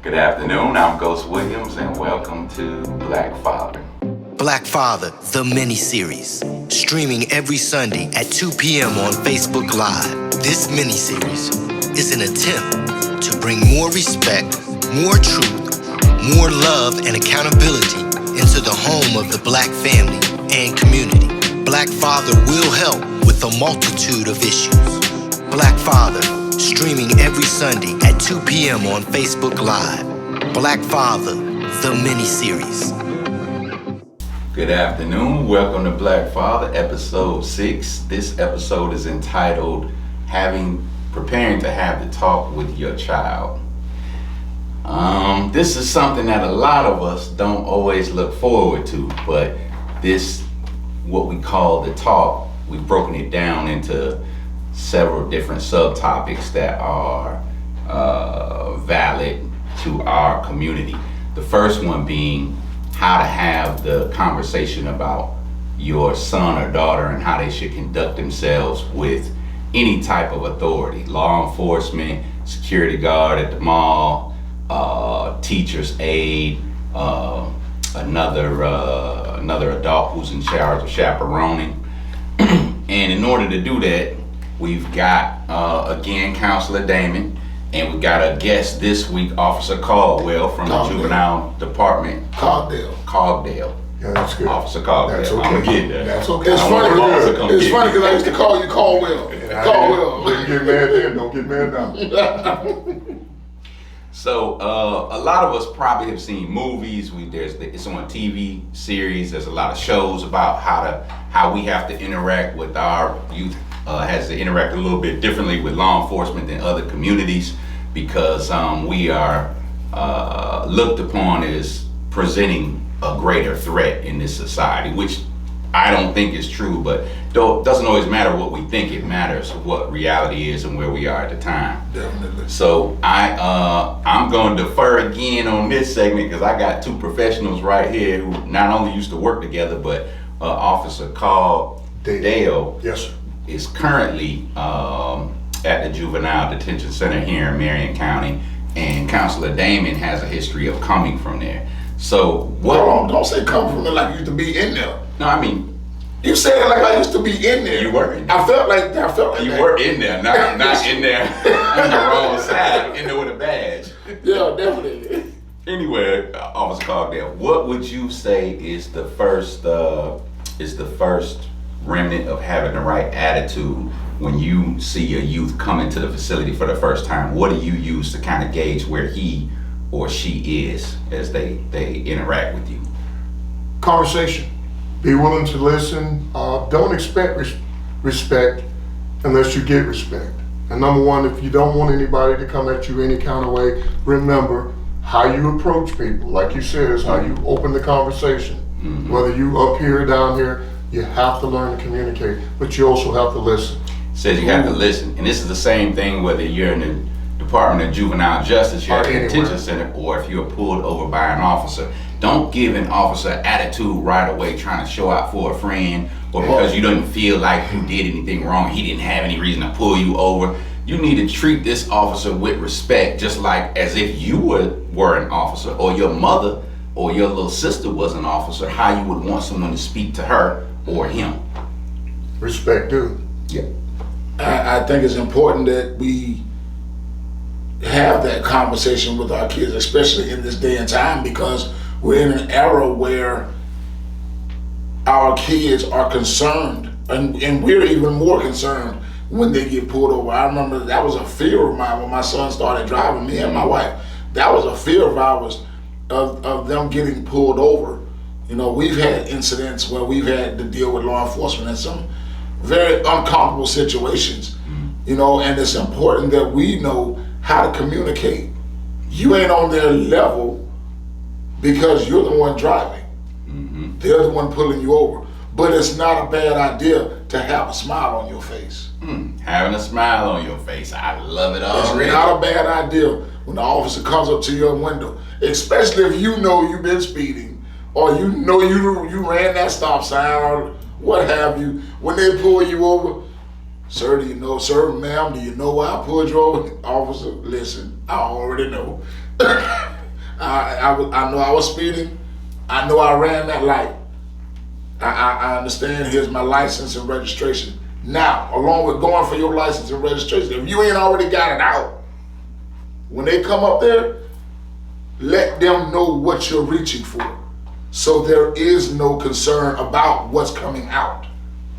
Good afternoon, I'm Ghost Williams, and welcome to Black Father. Black Father, the mini-series, streaming every Sunday at 2 p.m. on Facebook Live. This mini-series is an attempt to bring more respect, more truth, more love and accountability into the home of the Black family and community. Black Father will help with a multitude of issues. Black Father, streaming every Sunday at 2 p.m. on Facebook Live. Black Father, the mini-series. Good afternoon, welcome to Black Father, episode 6. This episode is entitled Preparing to Have the Talk with Your Child. This is something that a lot of us don't always look forward to, but this, what we call the talk, we've broken it down into several different subtopics that are valid to our community. The first one being how to have the conversation about your son or daughter and how they should conduct themselves with any type of authority, law enforcement, security guard at the mall, teacher's aide, another adult who's in charge of chaperoning. And in order to do that, we've got again Counselor Damon, and we got a guest this week, Officer Caldwell from the Juvenile Department. Cogdale. Yeah, that's good. Officer Caldwell. That's okay. I'm gonna get there. That's okay. It's funny because I used to call you Caldwell. Caldwell. Didn't get mad then, don't get mad now. So a lot of us probably have seen movies. It's on a TV series. There's a lot of shows about how we have to interact with our youth. Has to interact a little bit differently with law enforcement than other communities because we are looked upon as presenting a greater threat in this society, which I don't think is true, but it doesn't always matter what we think. It matters what reality is and where we are at the time. Definitely. So I'm going to defer again on this segment because I got two professionals right here who not only used to work together, but Officer Caldwell. Yes, sir. Is currently at the Juvenile Detention Center here in Marion County, and Counselor Damon has a history of coming from there. So what? Hold on, don't say come from it like you used to be in there. No, I mean you said it like I used to be in there. You were in there. I felt like you that. were in there, not in there on the wrong side, in there with a badge. Yeah, definitely. Anyway, Officer Cogdale, what would you say is the first remnant of having the right attitude when you see a youth come into the facility for the first time? What do you use to kind of gauge where he or she is as they interact with you? Conversation. Be willing to listen. Don't expect respect unless you get respect. And number one, if you don't want anybody to come at you any kind of way, remember how you approach people. Like you said, is how you open the conversation. Mm-hmm. Whether you up here or down here, you have to learn to communicate, but you also have to listen. Says you have to listen. And this is the same thing whether you're in the Department of Juvenile Justice, you're at the detention center, or if you're pulled over by an officer. Don't give an officer attitude right away trying to show out for a friend, or because you don't feel like you did anything wrong, he didn't have any reason to pull you over. You need to treat this officer with respect, just like as if you were an officer, or your mother or your little sister was an officer, how you would want someone to speak to her or him. Respect due. Yeah. I think it's important that we have that conversation with our kids, especially in this day and time, because we're in an era where our kids are concerned, and we're even more concerned when they get pulled over. I remember that was a fear of mine when my son started driving, me and my wife. That was a fear of ours, of them getting pulled over. You know, we've had incidents where we've had to deal with law enforcement in some very uncomfortable situations, you know, and it's important that we know how to communicate. You ain't on their level because you're the one driving. Mm-hmm. They're the one pulling you over. But it's not a bad idea to have a smile on your face. Having a smile on your face, I love it already. It's not a bad idea when the officer comes up to your window, especially if you know you've been speeding, or you know you ran that stop sign, or what have you. When they pull you over, Sir, do you know, sir, ma'am, do you know why I pulled you over? Officer, listen, I already know. I know I was speeding. I know I ran that light. I understand. Here's my license and registration. Now, along with going for your license and registration, if you ain't already got it out, when they come up there, let them know what you're reaching for. So there is no concern about what's coming out.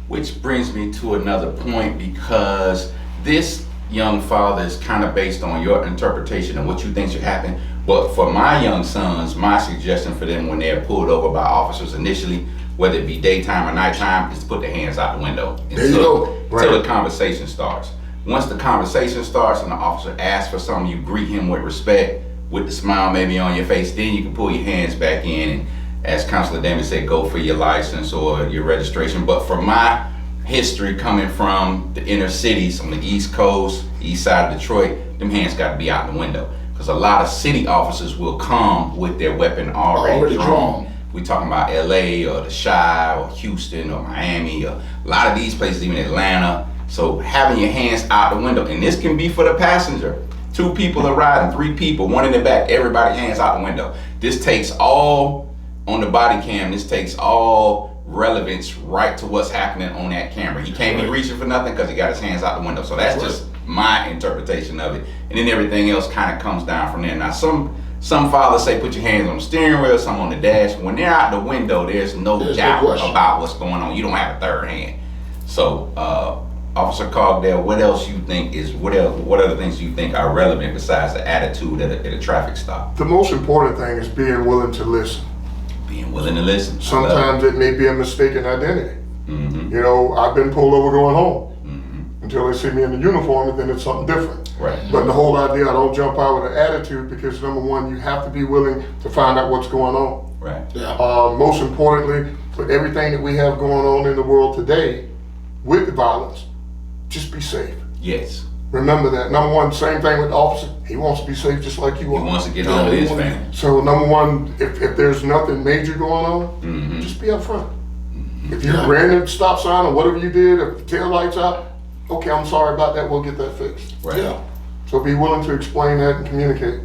Which brings me to another point, because this young father is kind of based on your interpretation of what you think should happen. But for my young sons, my suggestion for them when they're pulled over by officers initially, whether it be daytime or nighttime, is to put their hands out the window until the conversation starts. Once the conversation starts and the officer asks for something, you greet him with respect, with the smile maybe on your face, then you can pull your hands back in and, as Councilor Davis said, go for your license or your registration. But for my history coming from the inner cities on the East Coast, east side of Detroit, them hands got to be out the window. Because a lot of city officers will come with their weapon already drawn. We talking about LA or the Chi or Houston or Miami or a lot of these places, even Atlanta. So having your hands out the window, and this can be for the passenger. 2 people are riding, 3 people, 1 in the back, everybody hands out the window. This takes all, on the body cam, this takes all relevance right to what's happening on that camera. He can't be reaching for nothing because he got his hands out the window. So that's just my interpretation of it. And then everything else kind of comes down from there. Now some fathers say put your hands on the steering wheel, some on the dash. When they're out the window, there's no doubt about what's going on. You don't have a third hand. So Officer Cogdell, what else you think is, what other things you think are relevant besides the attitude at a traffic stop? The most important thing is being willing to listen. Being willing to listen. Sometimes it may be a mistaken identity. Mm-hmm. You know, I've been pulled over going home until they see me in the uniform, and then it's something different. Right. But the whole idea, I don't jump out with an attitude, because number one, you have to be willing to find out what's going on. Right. Yeah. Most importantly, for everything that we have going on in the world today with the violence, just be safe. Yes. Remember that. Number one, same thing with the officer. He wants to be safe just like you He are. wants to get home to his family. So number one, if there's nothing major going on, just be upfront. If you ran the stop sign or whatever you did, if the tail lights out, okay, I'm sorry about that, we'll get that fixed. Right. Yeah. So be willing to explain that and communicate.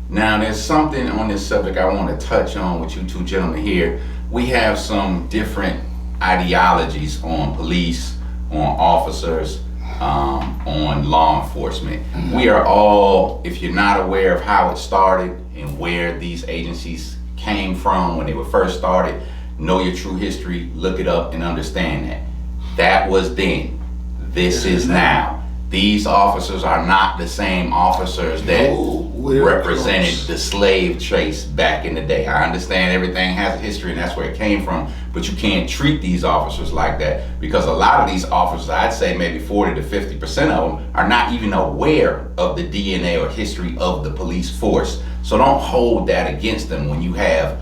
Now, there's something on this subject I want to touch on with you 2 gentlemen here. We have some different ideologies on police, on officers, on law enforcement. We are all, if you're not aware of how it started and where these agencies came from when they were first started, know your true history, look it up and understand that. That was then. This is now. These officers are not the same officers that represented the slave chase back in the day. I understand everything has a history and that's where it came from, but you can't treat these officers like that, because a lot of these officers, I'd say maybe 40 to 50% of them, are not even aware of the DNA or history of the police force. So don't hold that against them when you have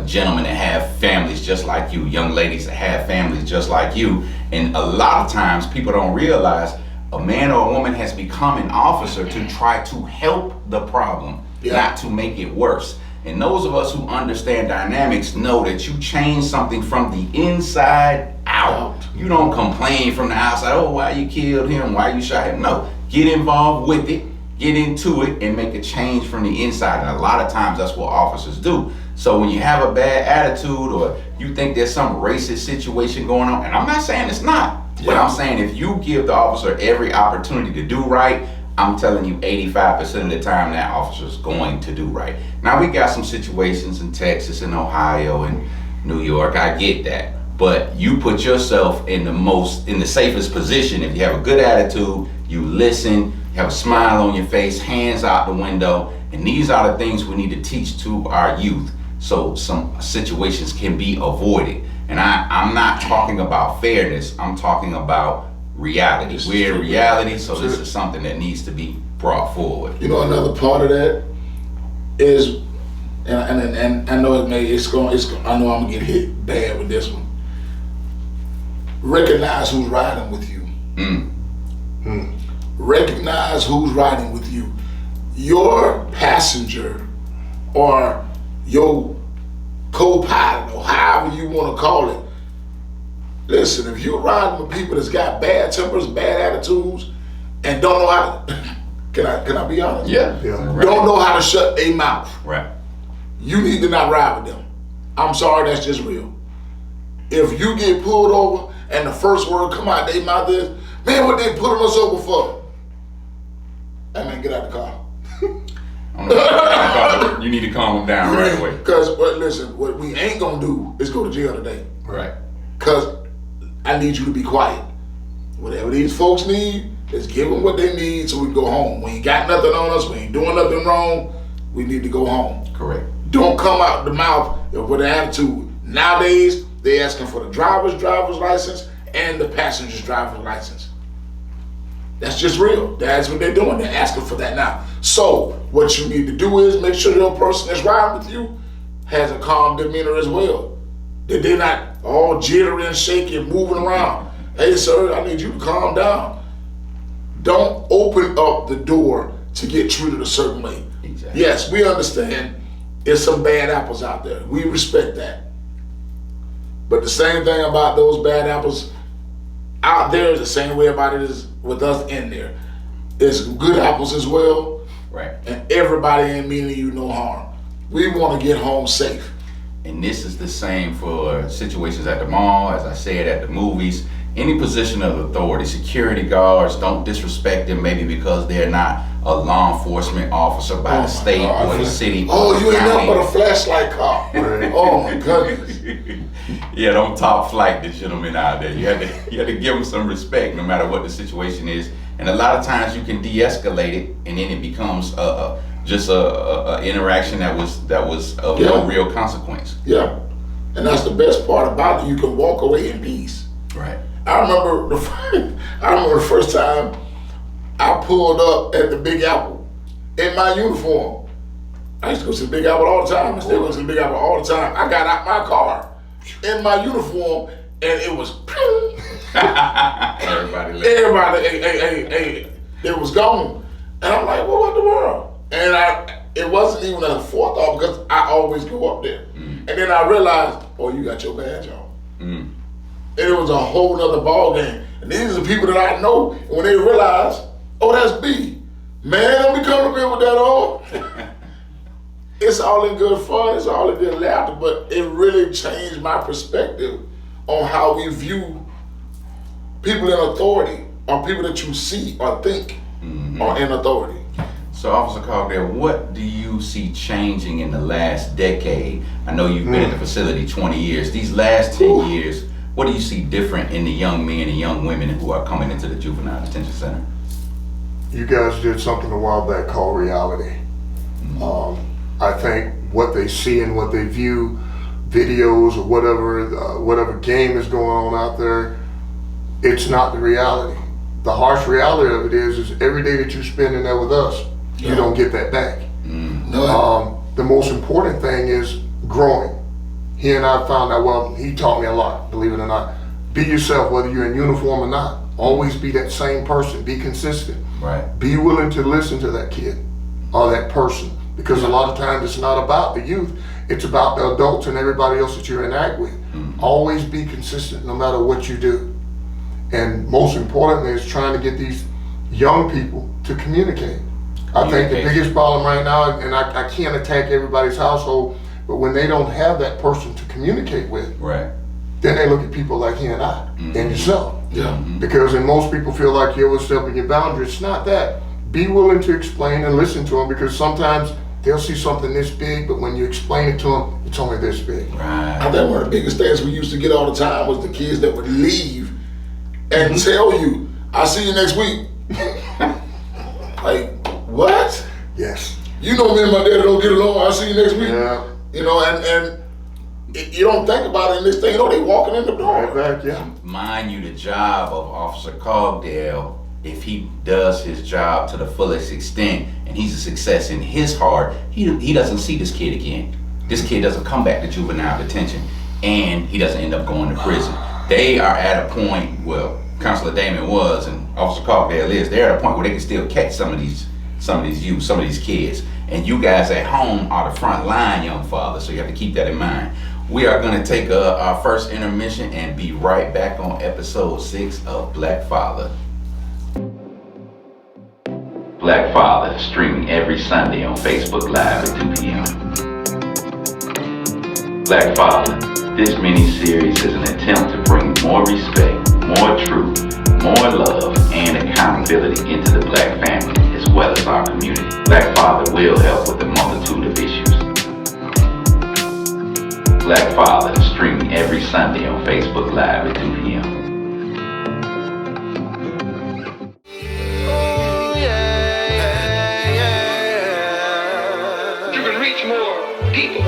gentlemen that have families just like you, young ladies that have families just like you. And a lot of times people don't realize a man or a woman has become an officer to try to help the problem, not to make it worse. And those of us who understand dynamics know that you change something from the inside out. You don't complain from the outside, oh, why you killed him, why you shot him. No, get involved with it, get into it, and make a change from the inside. And a lot of times that's what officers do. So when you have a bad attitude or you think there's some racist situation going on, and I'm not saying it's not, but I'm saying if you give the officer every opportunity to do right, I'm telling you 85% of the time that officer's going to do right. Now we got some situations in Texas and Ohio and New York, I get that. But you put yourself in the safest position if you have a good attitude, you listen, you have a smile on your face, hands out the window, and these are the things we need to teach to our youth so some situations can be avoided. And I'm not talking about fairness, I'm talking about reality. We're in reality, so this is something that needs to be brought forward. You know, another part of that is, and I know I know I'm gonna get hit bad with this one. Recognize who's riding with you. Recognize who's riding with you. Your passenger or your co-pilot or however you want to call it Listen, if you're riding with people that's got bad tempers, bad attitudes, and don't know how to, can I be honest? Yeah. Yeah. Right. Don't know how to shut a mouth. Right. You need to not ride with them. I'm sorry, that's just real. If you get pulled over and the first word come out their mouth is, man, what they pulling us over for? Hey man, get out the car. You need to calm them down right away. Because, listen, what we ain't gonna do is go to jail today. Right. Because I need you to be quiet. Whatever these folks need, let's give them what they need so we can go home. We ain't got nothing on us, we ain't doing nothing wrong, we need to go home. Correct. Don't come out the mouth with an attitude. Nowadays, they asking for the driver's license and the passenger's driver's license. That's just real. That's what they're doing. They're asking for that now. So what you need to do is make sure your person that's riding with you has a calm demeanor as well. That they're not all jittery and shaky and moving around. Hey sir, I need you to calm down. Don't open up the door to get treated a certain way. Exactly. Yes, we understand there's some bad apples out there. We respect that. But the same thing about those bad apples out there is the same way about it is with us in there. There's good apples as well. Right. And everybody ain't meaning you no harm. We want to get home safe. And this is the same for situations at the mall, as I said, at the movies. Any position of authority, security guards, don't disrespect them maybe because they're not a law enforcement officer by the state or the city. Oh, or the you ain't nothing county. but a flashlight cop. Oh my goodness. Yeah, don't top flight the gentleman out there. You have to give them some respect no matter what the situation is. And a lot of times you can de-escalate it, and then it becomes just a interaction that was of no real consequence. Yeah. And that's the best part about it. You can walk away in peace. Right. I remember the first time I pulled up at the Big Apple in my uniform. I used to go to the Big Apple all the time. I still go to the Big Apple all the time. I got out my car in my uniform and it was Everybody, hey, it was gone. And I'm like, well, what the world? And it wasn't even a forethought because I always go up there. And then I realized, oh, you got your badge on. And it was a whole nother ball game. And these are the people that I know. And when they realize, oh, that's B. Man, don't be coming up here with that on. It's all in good fun. It's all in good laughter. But it really changed my perspective on how we view people in authority or people that you see or think are in authority. So, Officer Cogdale, what do you see changing in the last decade? I know you've been at the facility 20 years. These last 10 years, what do you see different in the young men and young women who are coming into the juvenile detention center? You guys did something a while back called reality. I think what they see and what they view, videos or whatever game is going on out there, it's not the reality. The harsh reality of it is every day that you spend in there with us, you don't get that back. The most important thing is growing. He and I found out, well, he taught me a lot, believe it or not. Be yourself, whether you're in uniform or not. Always be that same person, be consistent. Right. Be willing to listen to that kid or that person. Because a lot of times it's not about the youth, it's about the adults and everybody else that you interact with. Always be consistent no matter what you do. And most importantly is trying to get these young people to communicate. I think the biggest problem right now, and I can't attack everybody's household, but when they don't have that person to communicate with, Right. then they look at people like he and I and yourself. Yeah. Because and most people feel like you're overstepping your boundaries. It's not that. Be willing to explain and listen to them, because sometimes they'll see something this big, but when you explain it to them, it's only this big. Right. I think one of the biggest things we used to get all the time was the kids that would leave and tell you, I'll see you next week. Like, what? Yes. You know me and my daddy don't get along, I'll see you next week. Yeah. You know, and you don't think about it in this thing, you know, they walking in the door. Right back, yeah. Mind you, the job of Officer Cogdale, if he does his job to the fullest extent and he's a success in his heart, he doesn't see this kid again. This kid doesn't come back to juvenile detention, and he doesn't end up going to prison. They are at a point, well, Counselor Damon was and Officer Cogdale is, they're at a point where they can still catch some of these youth, some of these kids. And you guys at home are the front line young fathers, so you have to keep that in mind. We are going to take our first intermission and be right back on episode 6 of Black Father. Black Father, streaming every Sunday on Facebook Live at 2 p.m. Black Father, this mini-series is an attempt to bring more respect, more truth, more love, and accountability into the Black family as well as our community. Black Father will help with a multitude of issues. Black Father, streaming every Sunday on Facebook Live at 2 p.m. You can reach more people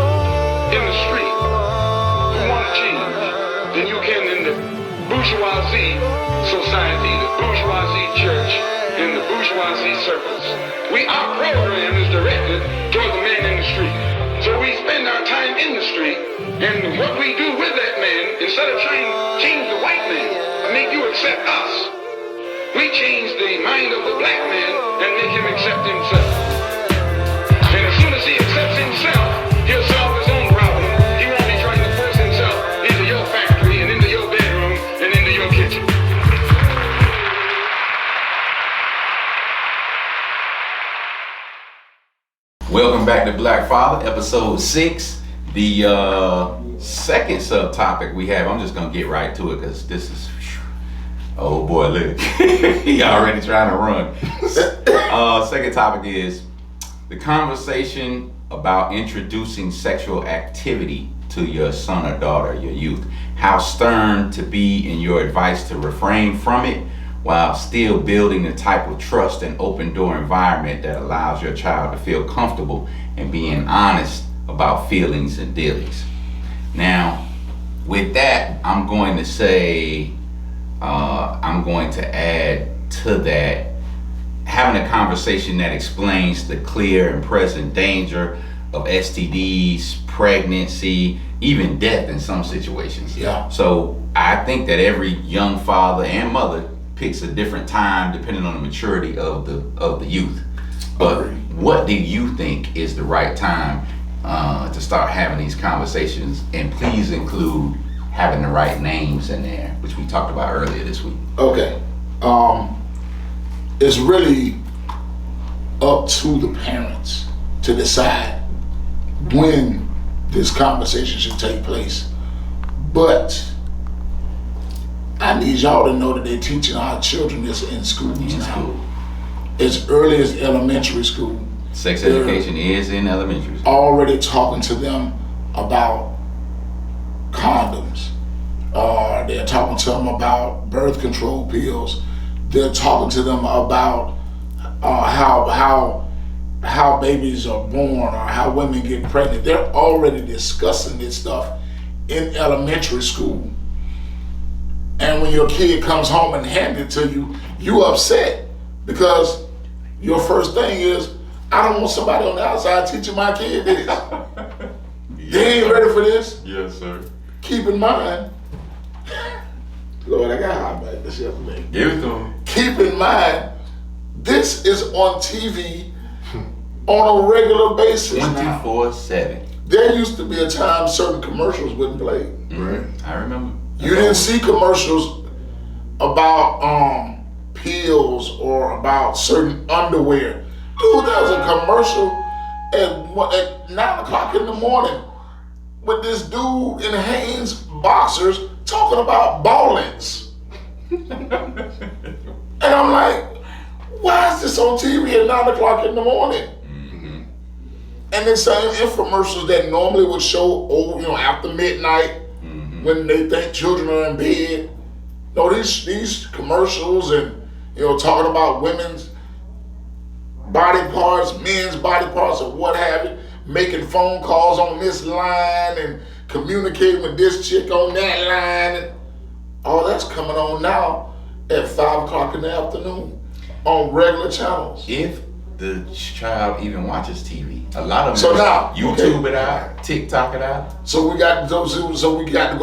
in the street who want to change than you can in the bourgeoisie society, the bourgeoisie church, and the bourgeoisie circles. Our program is directed toward the man in the street. So we spend our time in the street, and what we do with that man, instead of trying to change the white man and make you accept us, we change the mind of the black man and make him accept himself. And as soon as he accepts himself, he'll solve his own problem. He won't be trying to force himself into your factory and into your bedroom and into your kitchen. Welcome back to Black Father, episode 6. The second subtopic we have, I'm just going to get right to it because this is, oh boy, look, he already trying to run. Second topic is the conversation about introducing sexual activity to your son or daughter, your youth. How stern to be in your advice to refrain from it, while still building the type of trust and open door environment that allows your child to feel comfortable and being honest about feelings and dealings. Now, with that, I'm going to say, I'm going to add to that, having a conversation that explains the clear and present danger of STDs, pregnancy, even death in some situations. Yeah. So I think that every young father and mother picks a different time depending on the maturity of the youth. But what do you think is the right time to start having these conversations? And please include having the right names in there, which we talked about earlier this week. Okay. It's really up to the parents to decide when this conversation should take place. But I need y'all to know that they're teaching our children this in schools now. As early as elementary school. Sex education is in elementary school. Already talking to them about condoms. They're talking to them about birth control pills. They're talking to them about how babies are born or how women get pregnant. They're already discussing this stuff in elementary school. And when your kid comes home and hands it to you, you upset because your first thing is, I don't want somebody on the outside teaching my kid this. They ain't ready for this. Yes, sir. Keep in mind, Lord, I got hot back this yesterday. Give it to them. Keep in mind, this is on TV on a regular basis now. 24/7. There used to be a time certain commercials wouldn't play. Right. I remember. You didn't see commercials about pills or about certain underwear. Dude, there was a commercial at 9 o'clock in the morning with this dude in Hanes boxers talking about ballings. And I'm like, why is this on TV at 9 o'clock in the morning? Mm-hmm. And the same infomercials that normally would show after midnight, when they think children are in bed. No, these commercials and talking about women's body parts, men's body parts, or what have you, making phone calls on this line and communicating with this chick on that line. And all that's coming on now at 5 o'clock in the afternoon on regular channels. If the child even watches TV, a lot of them So now, YouTube it out, TikTok it out. So we got to go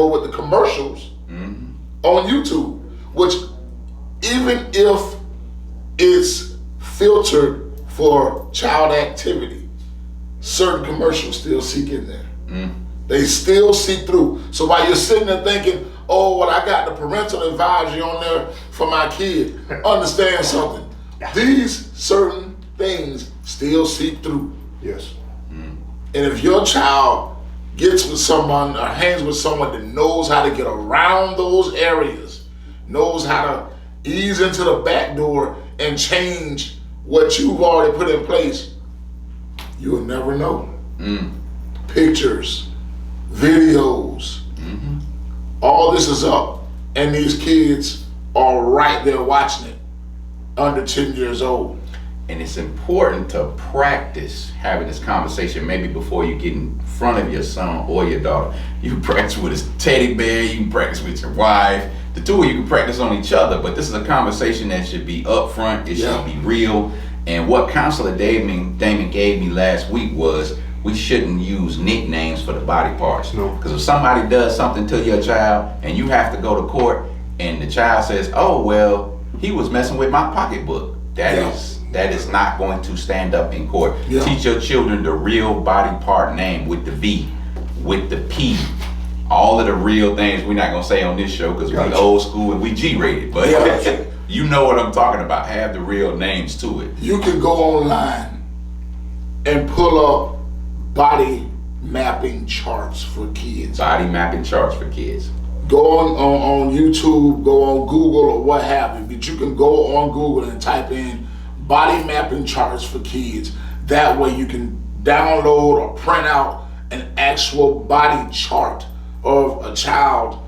with the commercials on YouTube, which even if it's filtered for child activity, certain commercials still seek in there. They still see through. So while you're sitting there thinking, oh, well, I got the parental advisory on there for my kid, understand something. These certain things still seep through. Yes. And if your child gets with someone or hangs with someone that knows how to get around those areas, knows how to ease into the back door and change what you've already put in place, you'll never know. Pictures, videos, all this is up, and these kids are right there watching it, under 10 years old. And it's important to practice having this conversation maybe before you get in front of your son or your daughter. You can practice with his teddy bear, you can practice with your wife. The two of you can practice on each other, but this is a conversation that should be upfront, it should be real. And what Counselor Damon gave me last week was we shouldn't use nicknames for the body parts. No. Because if somebody does something to your child and you have to go to court and the child says, oh, well, he was messing with my pocketbook. That is not going to stand up in court. Yeah. Teach your children the real body part name with the V, with the P, all of the real things we're not gonna say on this show because we old school and we G-rated. But you know what I'm talking about. Have the real names to it. You can go online and pull up body mapping charts for kids. Body mapping charts for kids. Go on YouTube, go on Google or what have you, but you can go on Google and type in body mapping charts for kids. That way you can download or print out an actual body chart of a child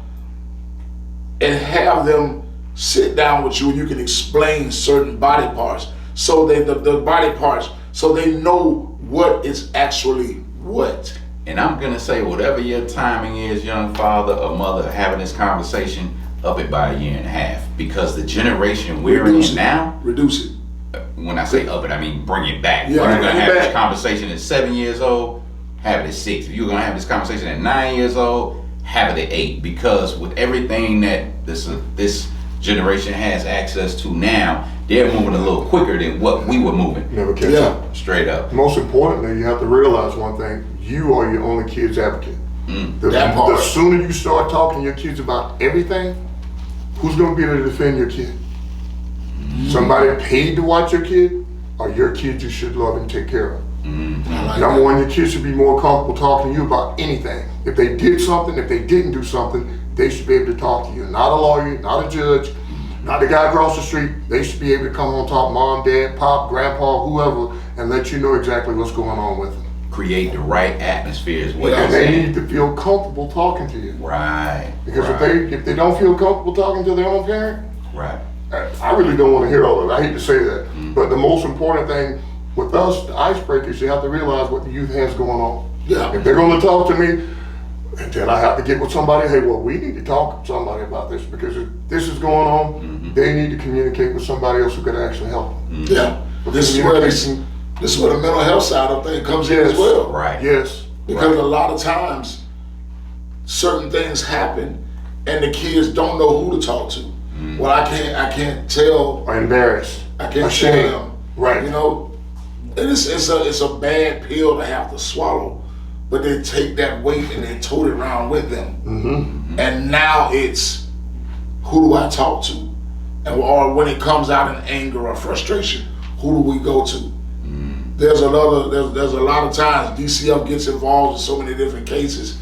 and have them sit down with you and you can explain certain body parts so they the body parts so they know what is actually what. And I'm gonna say whatever your timing is, young father or mother, having this conversation, up it by 1.5 years, because the generation we're in now, reduce it. When I say up it, I mean bring it back. Yeah, If you're bring gonna it have back. this conversation at 7 years old, have it at 6. If you're gonna have this conversation at 9 years old, have it at 8. Because with everything that this generation has access to now, they're moving a little quicker than what we were moving. Never catch up. Straight up. Most importantly, you have to realize one thing: you are your only kid's advocate. That part. The sooner you start talking to your kids about everything, who's going to be there to defend your kid? Somebody paid to watch your kid, or your kid you should love and take care of? Number one, your kids should be more comfortable talking to you about anything. If they did something, if they didn't do something, they should be able to talk to you. Not a lawyer, not a judge, not the guy across the street. They should be able to come on talk, mom, dad, pop, grandpa, whoever, and let you know exactly what's going on with them. Create the right atmosphere is what And you're they saying. need to feel comfortable talking to you. Right. Because right, if they don't feel comfortable talking to their own parent, right. I really don't want to hear all of it. I hate to say that. But the most important thing with us, the icebreakers, you have to realize what the youth has going on. Yeah. If they're going to talk to me, and then I have to get with somebody, hey, well, we need to talk to somebody about this because if this is going on, they need to communicate with somebody else who could actually help them. Yeah. This is where the mental health side of things comes in as well. Right. Yes. Because a lot of times certain things happen and the kids don't know who to talk to. Well, I can't tell. Or embarrassed. I can't Ashamed. tell them. Right. You know, and it's a bad pill to have to swallow, but they take that weight and they tote it around with them. And now it's, who do I talk to? And or when it comes out in anger or frustration, who do we go to? There's a lot of times DCF gets involved in so many different cases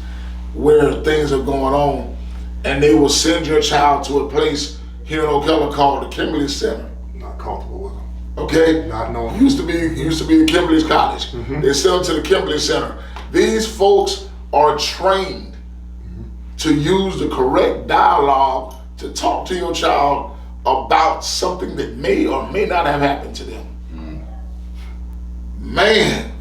where things are going on, and they will send your child to a place here in Ocala called the Kimberly Center. Not comfortable with them. Okay, Not knowing. used to be the Kimberly's College. They send them to the Kimberly Center. These folks are trained to use the correct dialogue to talk to your child about something that may or may not have happened to them. Man,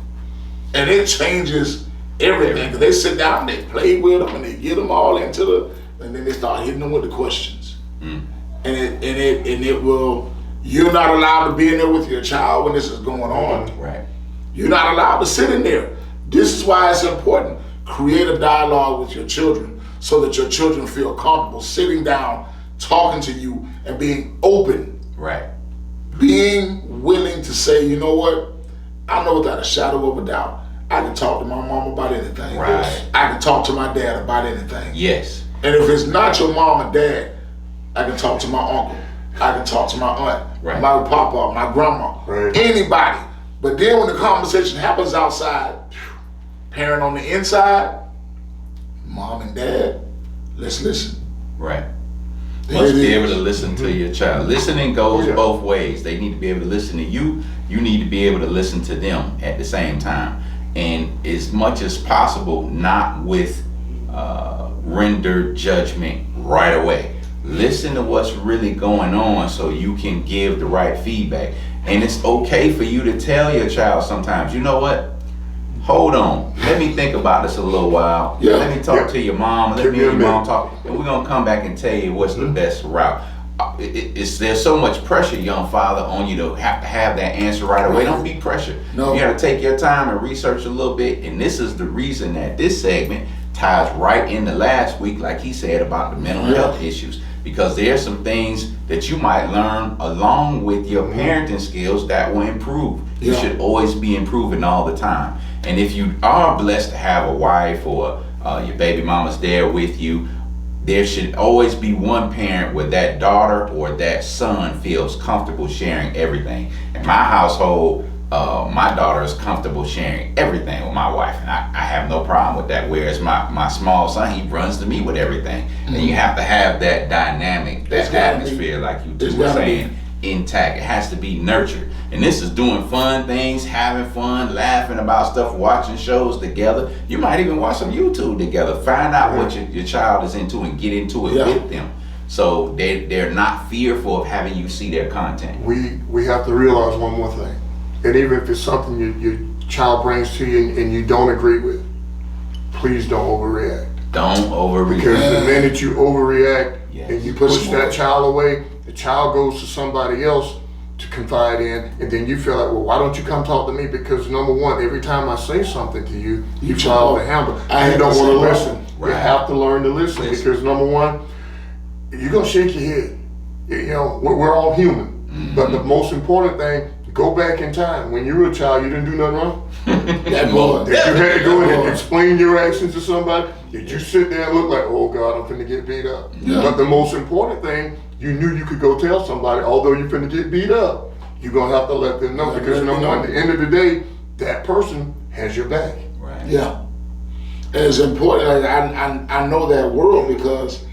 and it changes everything. 'Cause they sit down, they play with them, and they get them all into and then they start hitting them with the questions. And it will. You're not allowed to be in there with your child when this is going on. Right. You're not allowed to sit in there. This is why it's important. Create a dialogue with your children so that your children feel comfortable sitting down, talking to you, and being open. Right. Being willing to say, you know what? I know without a shadow of a doubt, I can talk to my mom about anything. Right. I can talk to my dad about anything. Yes. And if it's not your mom and dad, I can talk to my uncle. I can talk to my aunt, Right. my papa, my grandma, Right. anybody. But then when the conversation happens outside, parent on the inside, mom and dad, let's listen. Right. There Must it be is. able to listen to your child. Listening goes Yeah. both ways. They need to be able to listen to you. You need to be able to listen to them at the same time. And as much as possible, not with render judgment right away. Listen to what's really going on so you can give the right feedback. And it's okay for you to tell your child sometimes, you know what? Hold on. Let me think about this a little while. Yeah. Let me talk to your mom. Let Give me me a and your mom minute. talk. And we're going to come back and tell you what's the best route. There's so much pressure, young father, on you to have that answer right away. Don't be pressured. No. You got to take your time and research a little bit. And this is the reason that this segment ties right into last week, like he said, about the mental health issues. Because there's some things that you might learn along with your parenting skills that will improve. You Yeah. should always be improving all the time. And if you are blessed to have a wife or your baby mama's there with you, there should always be one parent where that daughter or that son feels comfortable sharing everything. In my household, my daughter is comfortable sharing everything with my wife, and I have no problem with that. Whereas my small son, he runs to me with everything. And you have to have that dynamic, It's that gotta be. atmosphere, like you It's two were gotta be. saying, intact. It has to be nurtured. And this is doing fun things, having fun, laughing about stuff, watching shows together. You might even watch some YouTube together. Find out what your child is into and get into it Yeah. with them. So they're not fearful of having you see their content. We have to realize one more thing. And even if it's something your child brings to you and you don't agree with, please don't overreact. Don't overreact. Because the minute you overreact Yes. and you Push push them that away. child away, the child goes to somebody else to confide in, and then you feel like, well, why don't you come talk to me? Because number one, every time I say something to you, you fall off the handle. I You had don't the want to same listen. problem. Right. You have to learn to listen, Listen. because number one, you're gonna shake your head. You know, we're all human. But the most important thing, go back in time. When you were a child, you didn't do nothing wrong. That boy. Did you have to go in and Yeah. explain your actions to somebody? Did you sit there and look like, oh God, I'm finna get beat up? Yeah. But the most important thing, you knew you could go tell somebody, although you're finna get beat up, you're gonna have to let them know, Yeah, because let number them one, know. at the end of the day, that person has your back. Right. Yeah. And it's important. Like, I know that world because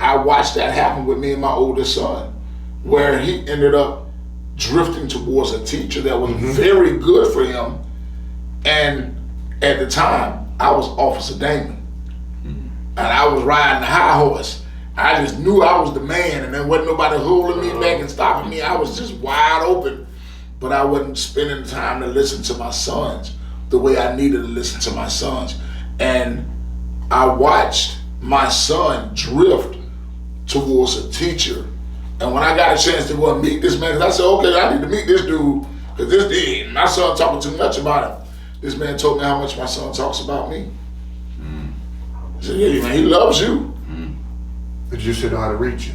I watched that happen with me and my oldest son, where he ended up drifting towards a teacher that was very good for him. And at the time, I was Officer Damon. And I was riding the high horse. I just knew I was the man, and there wasn't nobody holding me back and stopping me. I was just wide open. But I wasn't spending time to listen to my sons the way I needed to listen to my sons. And I watched my son drift towards a teacher. And when I got a chance to go and meet this man, 'cause I said, okay, I need to meet this dude, because this dude, my son talking too much about him. This man told me how much my son talks about me. He said, yeah, man, he loves you. But you should know how to reach you.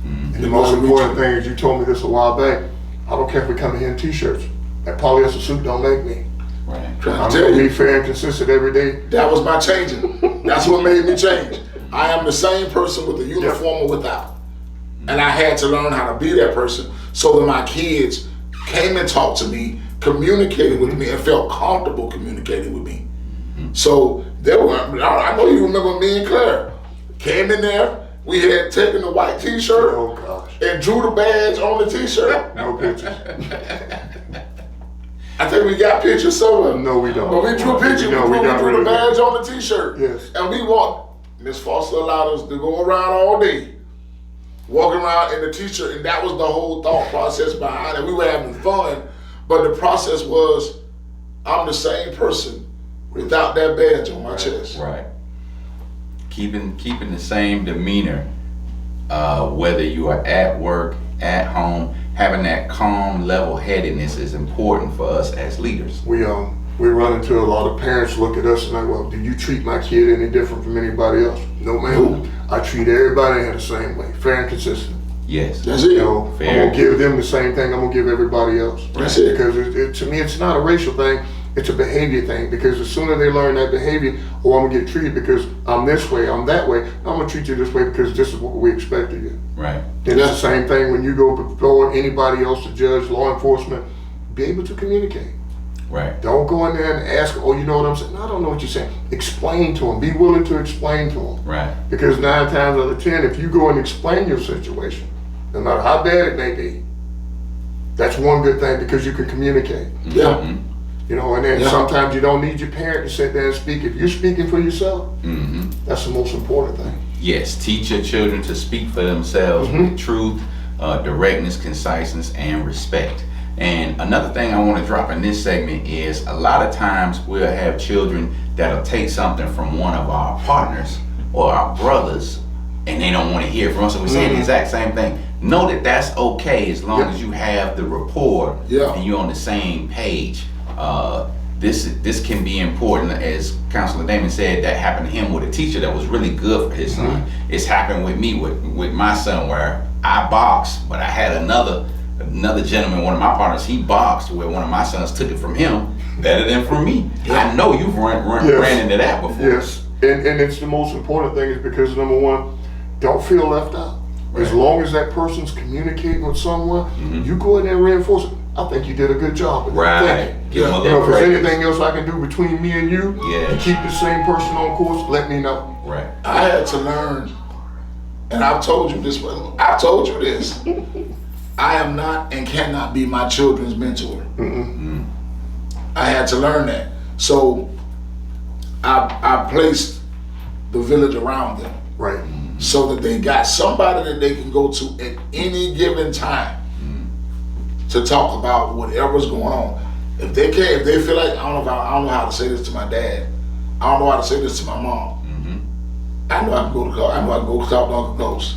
And the You most know how to important reach thing is, you told me this a while back, I don't care if we come in here in t-shirts. That polyester suit don't make me. Right. Trying I'm to tell gonna you. be fair and consistent every day. That was my changing. That's what made me change. I am the same person with the uniform or without. And I had to learn how to be that person so that my kids came and talked to me, communicated with me, and felt comfortable communicating with me. So there were, I know you remember me and Claire. Came in there, we had taken the white t-shirt Oh gosh, and drew the badge on the t-shirt. no pictures. I think we got pictures somewhere. No, we don't. But we drew pictures, No, we we got drew rid the of that. badge on the t-shirt. Yes. And we walked, Miss Foster allowed us to go around all day, walking around in the t-shirt, and that was the whole thought process behind it. We were having fun, but the process was, I'm the same person without that badge on my chest. Right. Keeping the same demeanor, whether you are at work, at home, having that calm level-headedness is important for us as leaders. We run into a lot of parents look at us and like, well, do you treat my kid any different from anybody else? No, ma'am. I treat everybody in the same way, fair and consistent. Yes. That's it. You know, I'm Fair. gonna give them the same thing I'm gonna give everybody else. That's it. Because to me, it's not a racial thing. It's a behavior thing, because the sooner they learn that behavior, oh, I'm gonna get treated because I'm this way, I'm that way. I'm gonna treat you this way because this is what we expect of you. Right. And it's the same thing when you go before anybody else, to judge, law enforcement. Be able to communicate. Right. Don't go in there and ask, oh, you know what I'm saying? No, I don't know what you're saying. Explain to them. Be willing to explain to them. Right. Because 9 times out of 10, if you go and explain your situation, no matter how bad it may be, that's one good thing, because you can communicate. Yeah. Mm-hmm. You know, and then Yeah. sometimes you don't need your parent to sit there and speak. If you're speaking for yourself, Mm-hmm. that's the most important thing. Yes, teach your children to speak for themselves with truth, directness, conciseness, and respect. And another thing I want to drop in this segment is, a lot of times we'll have children that'll take something from one of our partners or our brothers, and they don't want to hear from us. So we're saying the exact same thing. Know that that's okay, as long as you have the rapport and you're on the same page. This can be important. As Counselor Damon said, that happened to him with a teacher that was really good for his son. It's happened with me with my son, where I boxed, but I had another gentleman, one of my partners, he boxed, where one of my sons took it from him better than from me. I know you've ran into that before. Yes, and it's the most important thing, is because, number one, don't feel left out. As Right. long as that person's communicating with someone, you go in there and reinforce it. I think you did a good job with that. Thank you. Give him a You know, little if there's praise. anything else I can do between me and you to keep the same person on course, let me know. Right. I had to learn, and I've told you this, I am not and cannot be my children's mentor. I had to learn that. So I placed the village around them, Right. so that they got somebody that they can go to at any given time to talk about whatever's going on. If they feel like, I don't know how to say this to my dad, I don't know how to say this to my mom, I know I can go to talk to Uncle Ghost.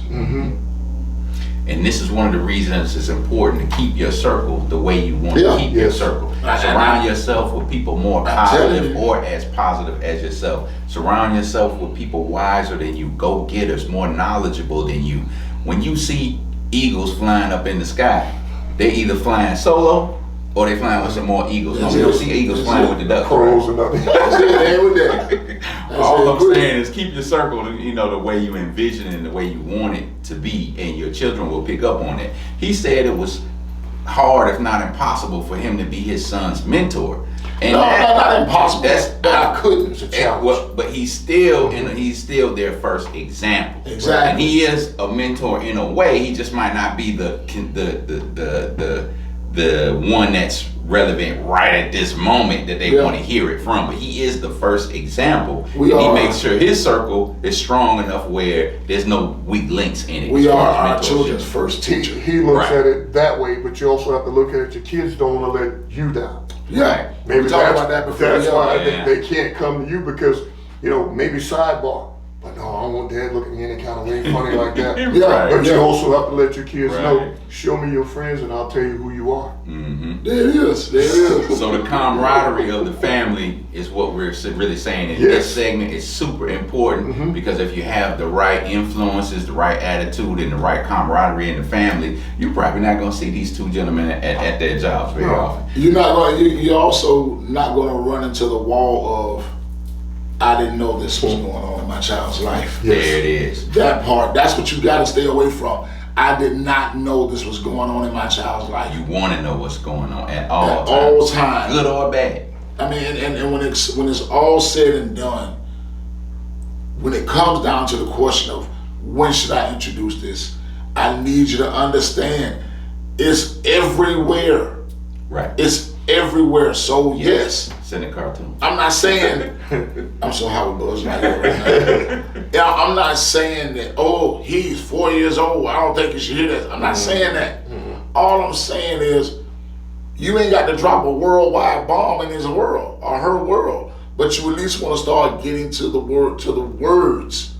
And this is one of the reasons it's important to keep your circle the way you want to keep your circle. Surround yourself with people more positive or as positive as yourself. Surround yourself with people wiser than you, go-getters, more knowledgeable than you. When you see eagles flying up in the sky, they're either flying solo or they flying with some more eagles. No, we don't see eagles flying with the ducks. Crows and nothing. All I'm saying is keep your circle, the way you envision it and the way you want it to be, and your children will pick up on it. He said it was hard, if not impossible, for him to be his son's mentor. And not impossible. But I couldn't. It's a challenge. But he's still their first example. Exactly. And he is a mentor in a way. He just might not be the one that's relevant right at this moment that they want to hear it from. But he is the first example. He makes sure his circle is strong enough where there's no weak links in it. We are our children's first teacher. He looks at it that way, but you also have to look at it. Your kids don't want to let you down. Yeah, Maybe we talked about that before. That's why they can't come to you, because, maybe sidebar. But no, I don't want dad looking at me any kind of way funny like that. But you also have to let your kids know, show me your friends and I'll tell you who you are. There it is. So the camaraderie of the family is what we're really saying in this segment is super important, because if you have the right influences, the right attitude, and the right camaraderie in the family, you're probably not going to see these two gentlemen at their jobs very often. You're also not going to run into the wall of, I didn't know this was going on in my child's life. There it is. That part, that's what you got to stay away from. I did not know this was going on in my child's life. You want to know what's going on at all times. All times. Good or bad. I mean, and when it's all said and done, when it comes down to the question of when should I introduce this, I need you to understand it's everywhere. Right. It's everywhere. So yes. It's in the cartoon. I'm not saying I'm so Howard Buzz right here right now. I'm not saying that, he's 4 years old, I don't think you should hear that. I'm not saying that. All I'm saying is you ain't got to drop a worldwide bomb in his world or her world, but you at least want to start getting to the words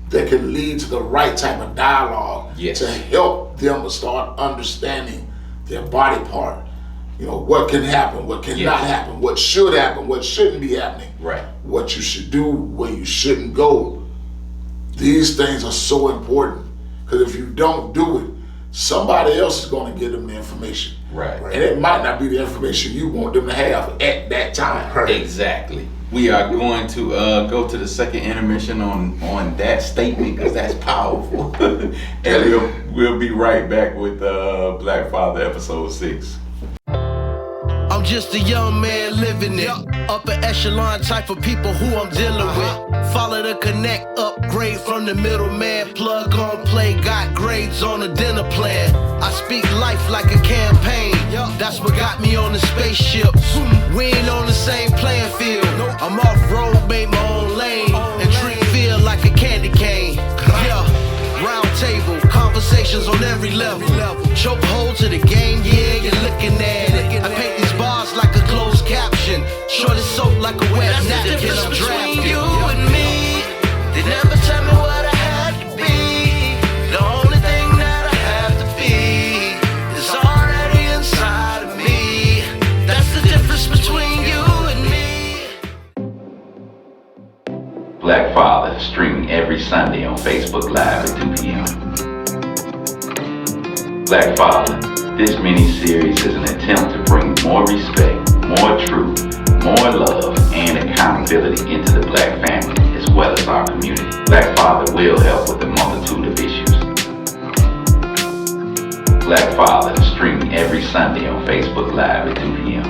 that can lead to the right type of dialogue to help them to start understanding their body part. What can happen, what cannot happen, what should happen, what shouldn't be happening, what you should do, where you shouldn't go. These things are so important, because if you don't do it, somebody else is going to give them the information. Right. And it might not be the information you want them to have at that time. Right. Exactly. We are going to go to the second intermission on that statement because that's powerful. And we'll be right back with Black Father episode 6. I'm just a young man living it. Upper echelon type of people who I'm dealing with. Follow the connect, upgrade from the middleman. Plug on play, got grades on a dinner plan. I speak life like a campaign. That's what got me on the spaceship. We ain't on the same playing field. I'm off road, made my own lane. And treat feel like a candy cane. Yeah, round table, conversations on every level. Choke hold to the game, yeah, you're looking at it. I paint these bars like a closed caption. Short as soap like a wet napkin. I'm drafted. You and me, they never tell me what I had to be. The only thing that I have to be is already inside of me. That's the difference between you and me. Black Father streaming every Sunday on Facebook Live at 2 p.m. Black Father, this mini-series is an attempt to bring more respect, more truth, more love, and accountability into the Black family as well as our community. Black Father will help with a multitude of issues. Black Father streaming every Sunday on Facebook Live at 2 p.m.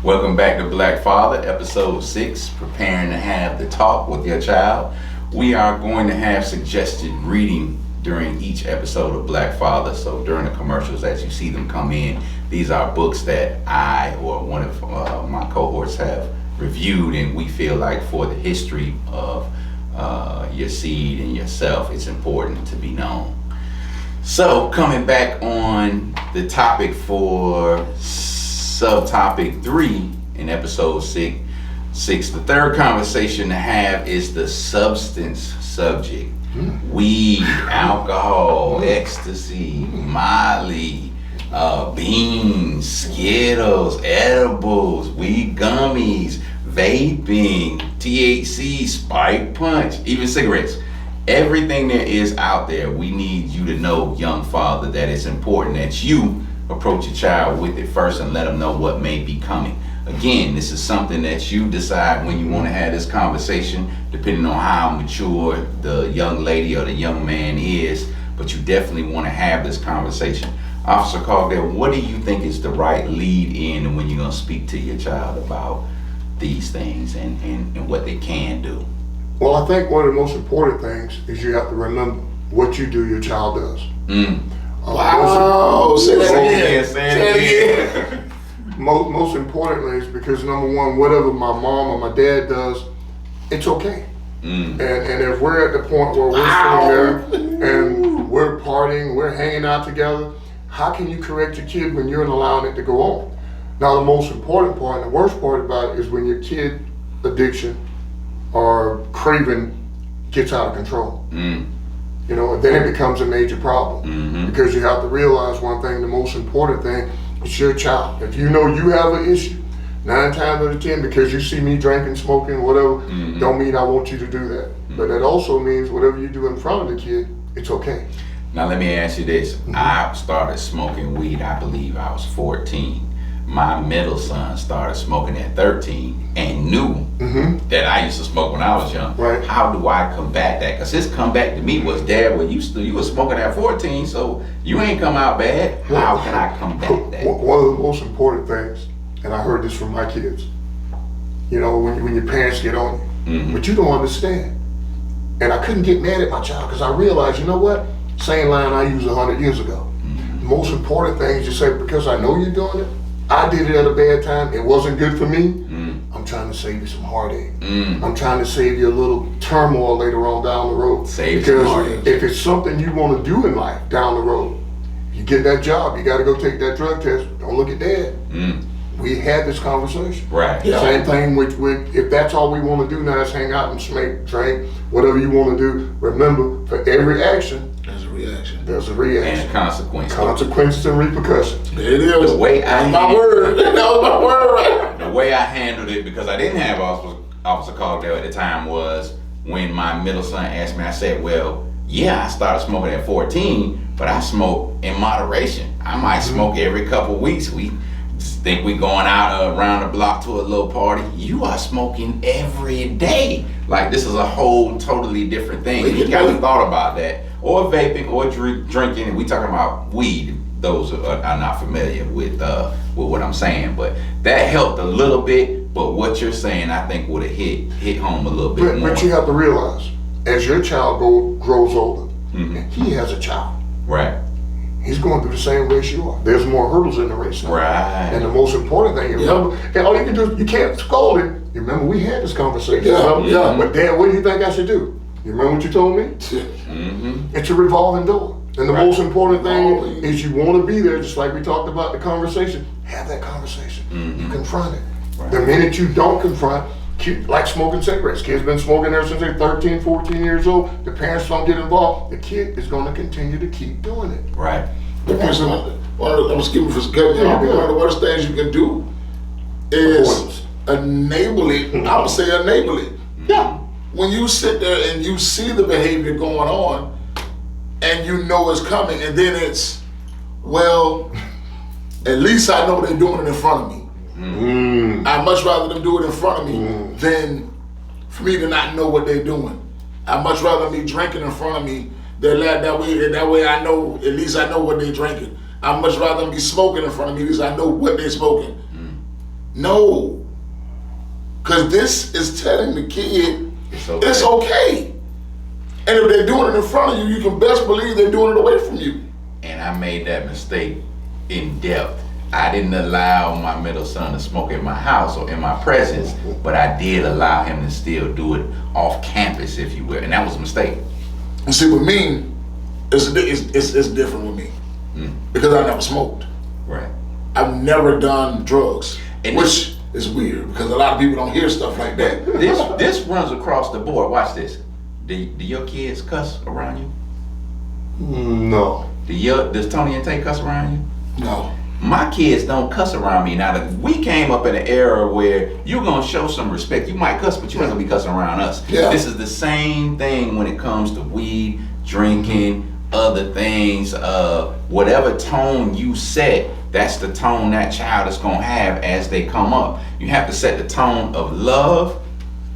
Welcome back to Black Father, episode 6, preparing to have the talk with your child. We are going to have suggested reading during each episode of Black Father. So during the commercials, as you see them come in, these are books that I or one of my cohorts have reviewed, and we feel like for the history of your seed and yourself, it's important to be known. So coming back on the topic for subtopic 3 in episode 6, the third conversation to have is the substance subject. Weed, alcohol, ecstasy, Molly, beans, Skittles, edibles, weed gummies, vaping, THC, spike punch, even cigarettes. Everything there is out there, we need you to know, young father, that it's important that you approach your child with it first and let them know what may be coming. Again, this is something that you decide when you want to have this conversation, depending on how mature the young lady or the young man is, but you definitely want to have this conversation. Officer Caldwell, what do you think is the right lead in when you're going to speak to your child about these things and what they can do? Well, I think one of the most important things is you have to remember what you do, your child does. Wow, say that again. Say it again. Most importantly is because number one, whatever my mom or my dad does, it's okay. And if we're at the point where we're sitting there and we're partying, we're hanging out together, how can you correct your kid when you're allowing it to go on? Now the most important part and the worst part about it is when your kid addiction or craving gets out of control. You know, and then it becomes a major problem because you have to realize one thing, the most important thing, it's your child. If you know you have an issue, 9 times out of 10, because you see me drinking, smoking, whatever, don't mean I want you to do that. But that also means whatever you do in front of the kid, it's okay. Now let me ask you this. I started smoking weed, I believe I was 14. My middle son started smoking at 13 and knew that I used to smoke when I was young. Right. How do I combat that? Because his comeback to me was, Dad, well, you were smoking at 14, so you ain't come out bad. How can I combat that? One of the most important things, and I heard this from my kids, you know, when your parents get on you, but you don't understand. And I couldn't get mad at my child because I realized, you know what? Same line I used 100 years ago. The most important thing is you say, because I know you're doing it, I did it at a bad time, it wasn't good for me, I'm trying to save you some heartache. I'm trying to save you a little turmoil later on down the road. Save some heartache. If it's something you want to do in life down the road, you get that job, you got to go take that drug test, don't look at Dad. We had this conversation. Right. Yeah. Same thing with if that's all we want to do now is hang out and smoke, drink, whatever you want to do, remember, for every action, There's a reaction. there's a reaction. And consequences. Consequences and repercussions. There it is. The way That's my word. That was my word right The way I handled it, because I didn't have Officer Caldwell at the time, was when my middle son asked me, I said, well, yeah, I started smoking at 14, but I smoke in moderation. I might smoke every couple weeks. We think we going out around the block to a little party. You are smoking every day. Like, this is a whole totally different thing. You haven't thought about that. Or vaping or drinking. And we talking about weed. Those are not familiar with what I'm saying. But that helped a little bit. But what you're saying, I think, would have hit home a little bit more. But you have to realize, as your child grows older, and he has a child. Right. He's going through the same race you are. There's more hurdles in the race now. Right. And the most important thing, you remember, and all you can do, you can't scold him. You remember we had this conversation. Yeah. But Dad, what do you think I should do? You remember what you told me? It's a revolving door. And the most important thing is you want to be there, just like we talked about the conversation. Have that conversation. You confront it. Right. The minute you don't confront, like smoking cigarettes. Kids been smoking there since they're 13, 14 years old. The parents don't get involved. The kid is going to continue to keep doing it. Right. I'm skipping for one of the worst things you can do is enable it. I would say enable it. Yeah. When you sit there and you see the behavior going on and you know it's coming, and then it's, well, at least I know they're doing it in front of me. I'd much rather them do it in front of me than for me to not know what they're doing. I'd much rather me drinking in front of me than that way I know, at least I know what they're drinking. I'd much rather them be smoking in front of me, at least I know what they're smoking. No. Because this is telling the kid it's okay. And if they're doing it in front of you, you can best believe they're doing it away from you. And I made that mistake in depth. I didn't allow my middle son to smoke in my house or in my presence, but I did allow him to still do it off campus, if you will, and that was a mistake. And see, with me, it's different with me because I never smoked. Right. I've never done drugs, and which is weird because a lot of people don't hear stuff like that. This runs across the board. Watch this. Do your kids cuss around you? No. Does Tony and Tay cuss around you? No. My kids don't cuss around me. Now, we came up in an era where you're going to show some respect. You might cuss, but you ain't going to be cussing around us. Yeah. This is the same thing when it comes to weed, drinking, other things. Whatever tone you set, that's the tone that child is going to have as they come up. You have to set the tone of love,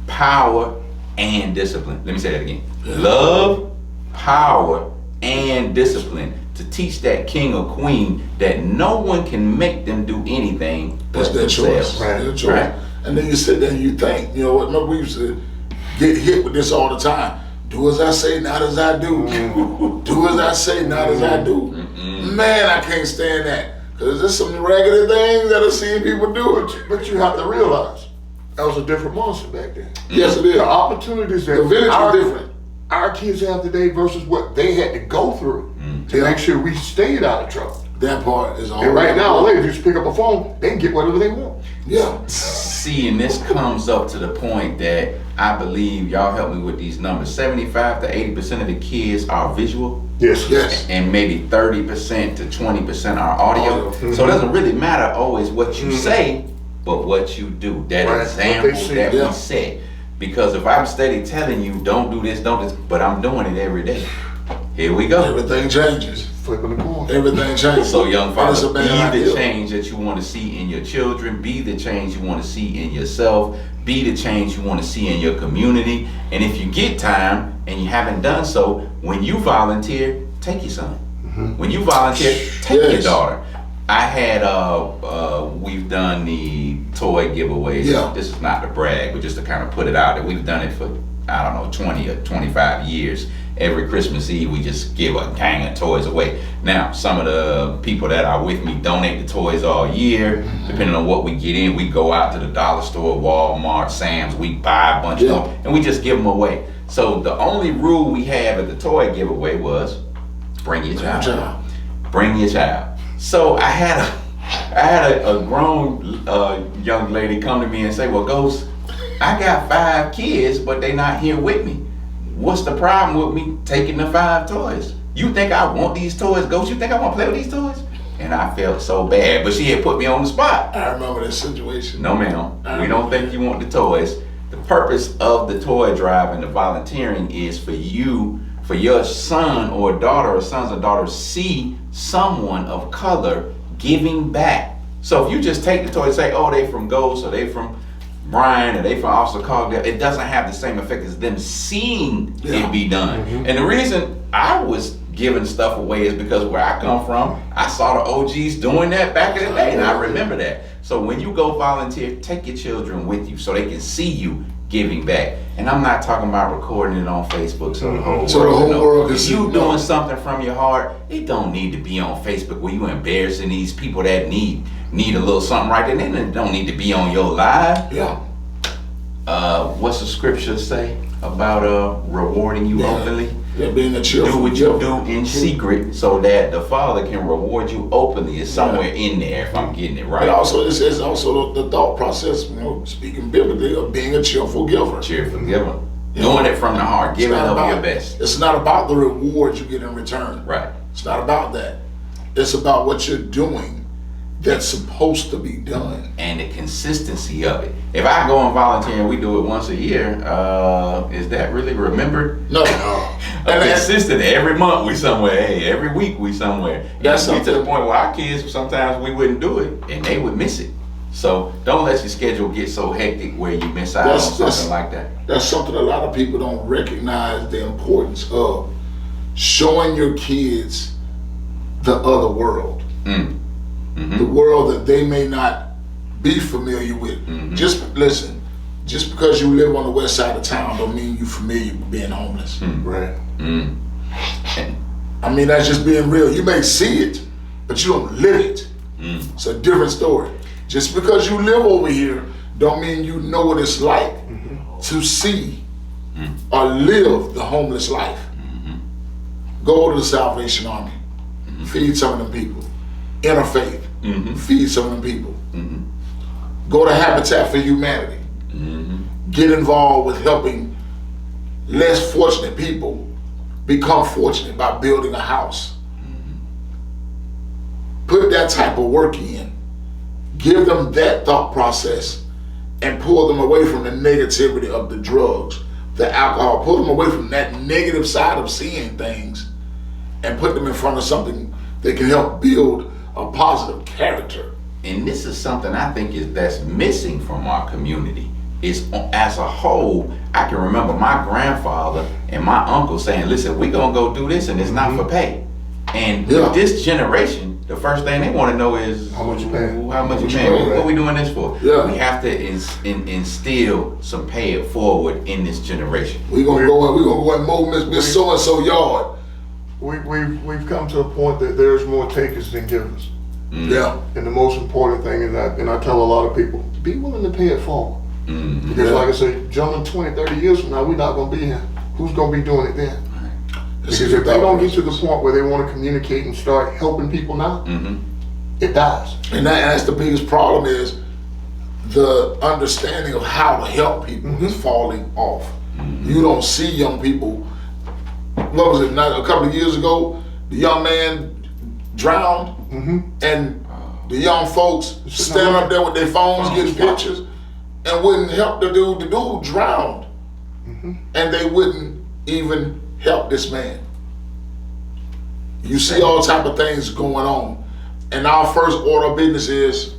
power, and discipline. Let me say that again. Love, power, and discipline. To teach that king or queen that no one can make them do anything That's but their themselves. choice. Their choice. Right. And then you sit there and you think, you know what, remember we used to get hit with this all the time. Do as I say, not as I do. Do as I say, not as I do. Man, I can't stand that. Because there's some raggedy things that I've seen people do. But you have to realize, that was a different monster back then. Yes, it is. The opportunities that The village was different. Our kids have today versus what they had to go through to make sure we stayed out of trouble. That part is all. And right now, all they do is pick up a phone, they can get whatever they want. Yeah. See, and this comes up to the point that I believe, y'all help me with these numbers, 75 to 80% of the kids are visual. Yes. And maybe 30% to 20% are audio. So it doesn't really matter always what you say, but what you do. That Right. example What they see. that Yeah. we set. Because if I'm steady telling you, don't do this, but I'm doing it every day. Here we go. Everything changes. Flipping the coin. Everything changes. So young And it's father, a bad be the idea. change that you want to see in your children, be the change you want to see in yourself, be the change you want to see in your community. And if you get time and you haven't done so, when you volunteer, take your son. When you volunteer, take your Yes. daughter. I had, we've done the toy giveaways. Yeah. This is not to brag, but just to kind of put it out there. We've done it for, I don't know, 20 or 25 years. Every Christmas Eve, we just give a gang of toys away. Now, some of the people that are with me donate the toys all year. Depending on what we get in, we go out to the dollar store, Walmart, Sam's, we buy a bunch of them, and we just give them away. So the only rule we have at the toy giveaway was bring your child. Bring your child. So I had a grown young lady come to me and say, well, Ghost, I got 5 kids, but they not here with me. What's the problem with me taking the 5 toys? You think I want these toys, Ghost? You think I want to play with these toys? And I felt so bad, but she had put me on the spot. I remember this situation. No, ma'am. We don't think you want the toys. The purpose of the toy drive and the volunteering is for you for your son or daughter or sons or daughters see someone of color giving back. So if you just take the toy and say, oh, they from Ghost or they from Brian or they from Officer Cogdell, it doesn't have the same effect as them seeing it be done. And the reason I was giving stuff away is because where I come from, I saw the OGs doing that back in the day, and I remember that. So when you go volunteer, take your children with you so they can see you giving back. And I'm not talking about recording it on Facebook so the whole world can see. If you doing something from your heart, it don't need to be on Facebook where you embarrassing these people that need a little something right there. Then it don't need to be on your live. Yeah. What's the scripture say about rewarding you openly? Yeah, being a cheerful do what you do in secret so that the Father can reward you openly. It's somewhere in there if I'm getting it right. And also, this is also the thought process, speaking biblically, of being a cheerful giver. Cheerful giver. Doing it from the heart, giving of your best. It's not about the reward you get in return. Right. It's not about that. It's about what you're doing that's supposed to be done. And the consistency of it. If I go and volunteer and we do it once a year, is that really remembered? No. Consistent. Every month we somewhere. Hey, every week we somewhere. That's to the point where our kids, sometimes we wouldn't do it and they would miss it. So don't let your schedule get so hectic where you miss out on something like that. That's something a lot of people don't recognize the importance of. Showing your kids the other world. The world that they may not be familiar with. Just listen, just because you live on the west side of town don't mean you're familiar with being homeless. Right. I mean, that's just being real. You may see it, but you don't live it. It's a different story. Just because you live over here don't mean you know what it's like to see or live the homeless life. Go to the Salvation Army. Feed some of them people. Interfaith. Feed some of them people. Go to Habitat for Humanity. Get involved with helping less fortunate people become fortunate by building a house. Put that type of work in. Give them that thought process and pull them away from the negativity of the drugs, the alcohol. Pull them away from that negative side of seeing things and put them in front of something that can help build a positive character. And this is something I think that's missing from our community. Is as a whole, I can remember my grandfather and my uncle saying, listen, we're gonna go do this and it's not for pay. And with this generation, the first thing they want to know is how much you paying? How much you paying? What are we doing this for? Yeah. We have to instill some pay it forward in this generation. We're gonna go and mow Miss so-and-so yard. We've come to a point that there's more takers than givers. Yeah. And the most important thing is that, and I tell a lot of people, be willing to pay it forward. Because like I say, gentlemen, 20, 30 years from now, we're not gonna be here. Who's gonna be doing it then? Because if they don't get to the point where they want to communicate and start helping people now, it dies. And that's the biggest problem is the understanding of how to help people is falling off. You don't see young people. What was it, a couple of years ago, the young man drowned and the young folks standing up there with their phones getting pictures and wouldn't help the dude. The dude drowned and they wouldn't even help this man. You see all type of things going on. And our first order of business is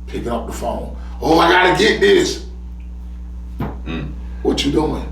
picking up the phone. Oh, I gotta get this. What you doing?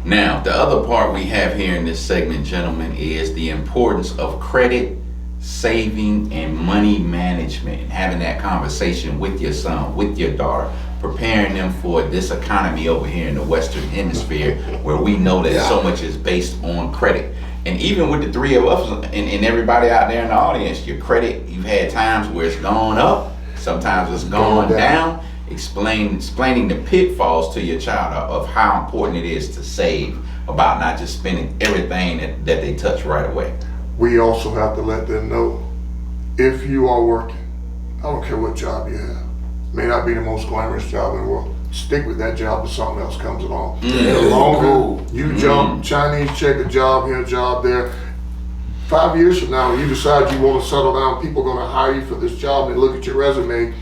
Now, the other part we have here in this segment, gentlemen, is the importance of credit, saving, and money management, and having that conversation with your son, with your daughter, preparing them for this economy over here in the Western Hemisphere, where we know that so much is based on credit. And even with the three of us and everybody out there in the audience, your credit, you've had times where it's gone up, sometimes it's gone down. Explaining the pitfalls to your child of how important it is to save, about not just spending everything that they touch right away. We also have to let them know, if you are working, I don't care what job you have, may not be the most glamorous job in the world, stick with that job until something else comes along. The longer you jump, Chinese check, a job here, a job there, 5 years from now, when you decide you want to settle down, people are going to hire you for this job and look at your resume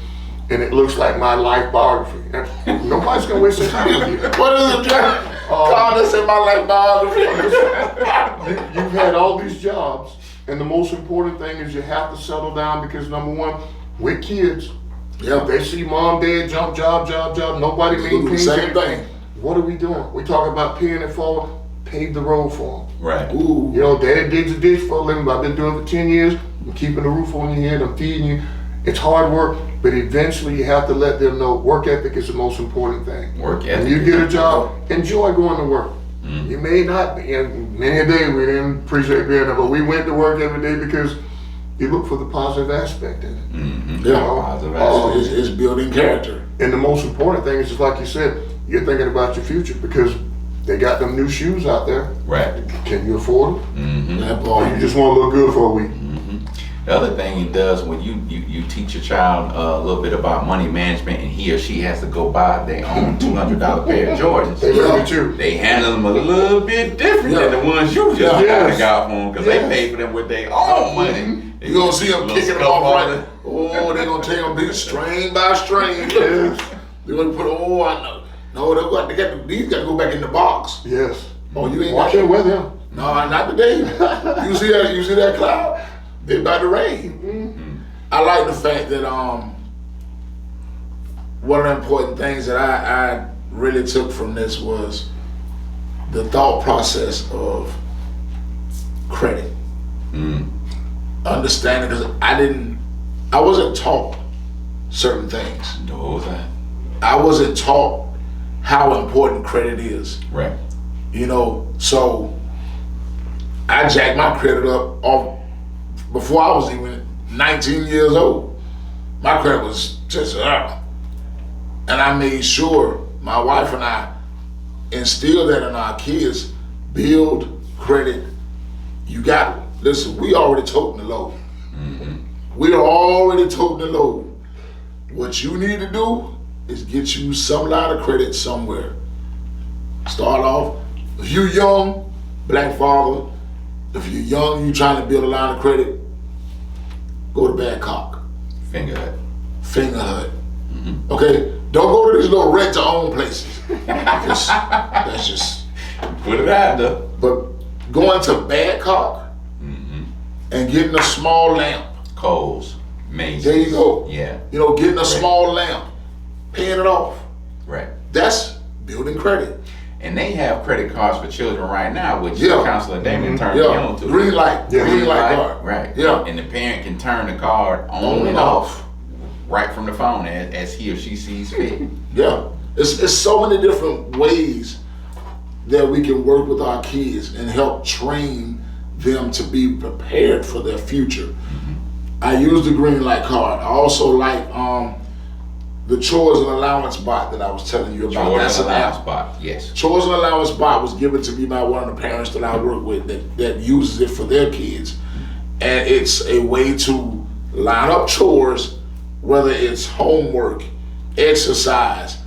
and it looks like my life biography. Nobody's going to waste their time with you. What is it? God, that's in my life biography. You've had all these jobs, and the most important thing is you have to settle down because number one, with kids, they see mom, dad, job, nobody maintains same anything. thing. What are we doing? We talk about paying it forward, pave the road for them. Right. Ooh. You know, dad digs a ditch for a living, but I've been doing it for 10 years. I'm keeping the roof on your head, I'm feeding you. It's hard work, but eventually you have to let them know work ethic is the most important thing. Work ethic. When you get a job, enjoy going to work. You may not be, and many a day we didn't appreciate being there, but we went to work every day because you look for the positive aspect in it. Positive aspect. It's building character. And the most important thing is just like you said, you're thinking about your future because they got them new shoes out there. Right. Can you afford them? That Or boy. you just want to look good for a week? The other thing he does when you teach your child a little bit about money management, and he or she has to go buy their own $200 pair of Jordans. They look at you. They handle them a little bit different than the ones you just Yes. got for them because they pay for them with their own money. You gonna see them Little kicking them stuff off on right. it. Oh, they gonna take them big strain by strain. Yes. They're gonna put. Oh, I know. No, these got to go back in the box. Yes. Oh, you ain't Watch got it with him. No, not today. You see that? You see that cloud? They about to rain. I like the fact that one of the important things that I really took from this was the thought process of credit. Understanding, because I wasn't taught certain things. What was that? I wasn't taught how important credit is. Right. You know, so I jacked my credit up off before I was even 19 years old. My credit was just and I made sure my wife and I instilled that in our kids. Build credit. You got it. Listen, we already toting the load. We are already toting the load. What you need to do is get you some line of credit somewhere. Start off, if you're young, black father, if you're young, you trying to build a line of credit, go to Badcock, Finger Hut. Finger Hut. Okay? Don't go to these little rent-to-own places. Because that's just, Put it out there. but going to Badcock and getting a small lamp, Coles. Macy's. there you go. Yeah. You know, getting a small lamp, paying it off. Right. That's building credit. And they have credit cards for children right now, which Yeah. Counselor Damon turned me Yeah, on to. green light, Yeah. green light card. Right. Yeah. And the parent can turn the card on and off right from the phone as he or she sees fit. Yeah, it's so many different ways that we can work with our kids and help train them to be prepared for their future. I use the green light card. I also like the chores and allowance bot that I was telling you about. Jordan That's an allowance app. spot. Yes. Chores and allowance bot was given to me by one of the parents that I work with that uses it for their kids. And it's a way to line up chores, whether it's homework, exercise,